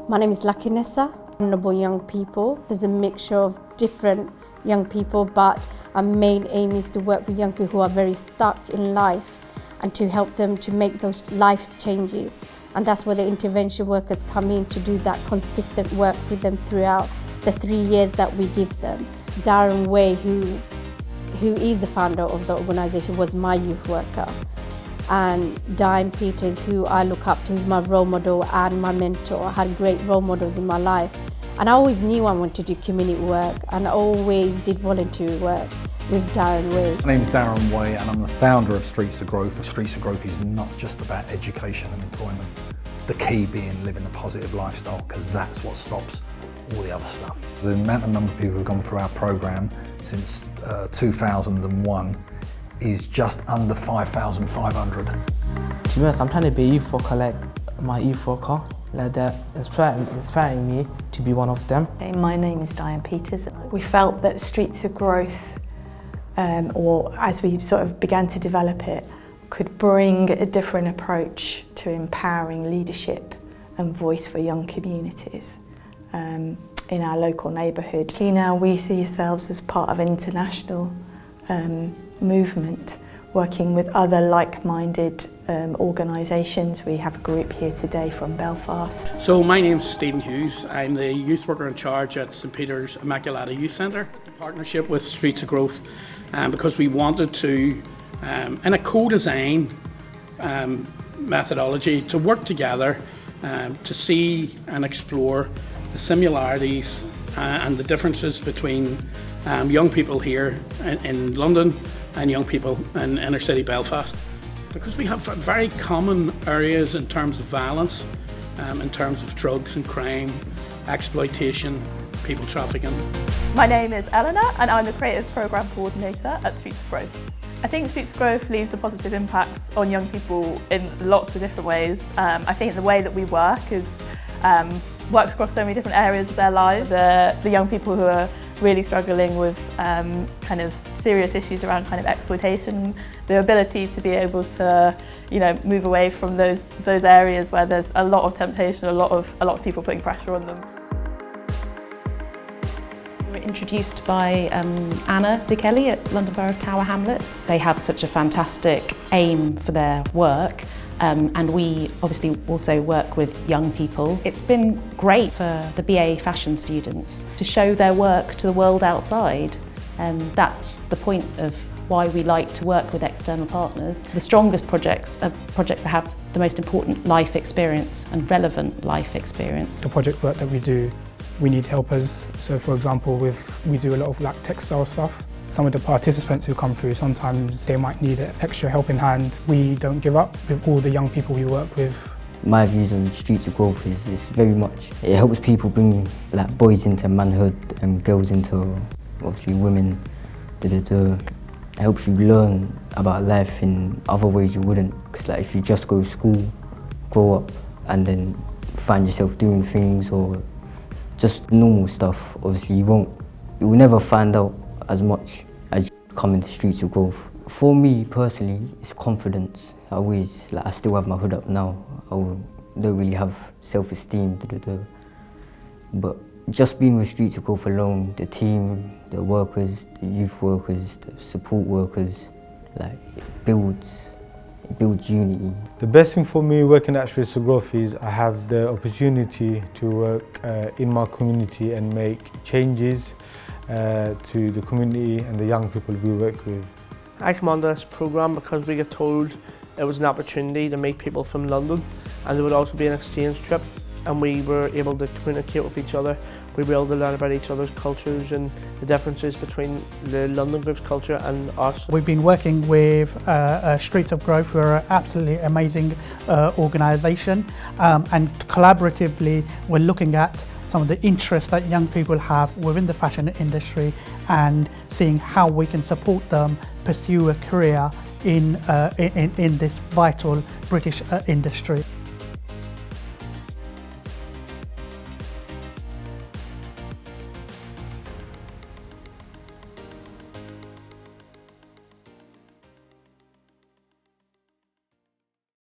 My name is Lucky Nessa. Vulnerable young people. There's a mixture of different young people, but our main aim is to work with young people who are very stuck in life and to help them to make those life changes. And that's where the intervention workers come in to do that consistent work with them throughout the 3 years that we give them. Darren Way, who is the founder of the organisation, was my youth worker. And Diane Peters, who I look up to, is my role model and my mentor. I had great role models in my life. And I always knew I wanted to do community work, and I always did volunteer work with Darren Way. My name is Darren Way and I'm the founder of Streets of Growth. Streets of Growth is not just about education and employment. The key being living a positive lifestyle, because that's what stops all the other stuff. The amount of number of people who have gone through our programme since 2001 is just under 5,500. To be honest, I'm trying to be a youth worker like my youth worker. Like they're inspiring me to be one of them. My name is Diane Peters. We felt that Streets of Growth, or as we sort of began to develop it, could bring a different approach to empowering leadership and voice for young communities in our local neighbourhood. Now we see ourselves as part of an international movement, working with other like-minded organisations. We have a group here today from Belfast. So my name's Stephen Hughes. I'm the youth worker in charge at St Peter's Immaculata Youth Centre, in partnership with Streets of Growth, because we wanted to, in a co-design methodology, to work together to see and explore the similarities and the differences between young people here in London and young people in inner city Belfast. Because we have very common areas in terms of violence, in terms of drugs and crime, exploitation, people trafficking. My name is Eleanor and I'm the Creative Programme Coordinator at Streets of Growth. I think Streets of Growth leaves a positive impact on young people in lots of different ways. I think the way that we work is works across so many different areas of their lives. The young people who are really struggling with kind of serious issues around kind of exploitation, the ability to be able to, you know, move away from those areas where there's a lot of temptation, a lot of people putting pressure on them. We were introduced by Anna Zichelli at London Borough of Tower Hamlets. They have such a fantastic aim for their work. And we obviously also work with young people. It's been great for the BA fashion students to show their work to the world outside. That's the point of why we like to work with external partners. The strongest projects are projects that have the most important life experience and relevant life experience. The project work that we do, we need helpers. So for example, we do a lot of like textile stuff. Some of the participants who come through, sometimes they might need an extra helping hand. We don't give up with all the young people we work with. My views on Streets of Growth is very much, it helps people bring like boys into manhood and girls into obviously women. It helps you learn about life in other ways you wouldn't. Because like if you just go to school, grow up and then find yourself doing things or just normal stuff, obviously you will never find out as much as you come into Streets of Growth. For me personally, it's confidence. I still have my hood up now. I don't really have self-esteem. But just being with Streets of Growth alone, the team, the workers, the youth workers, the support workers, like it builds unity. The best thing for me working at Streets of Growth is I have the opportunity to work in my community and make changes to the community and the young people we work with. I come onto this programme because we get told it was an opportunity to meet people from London, and there would also be an exchange trip, and we were able to communicate with each other. We were able to learn about each other's cultures and the differences between the London group's culture and us. We've been working with Streets of Growth, who are an absolutely amazing organisation, and collaboratively we're looking at some of the interests that young people have within the fashion industry and seeing how we can support them pursue a career in this vital British industry.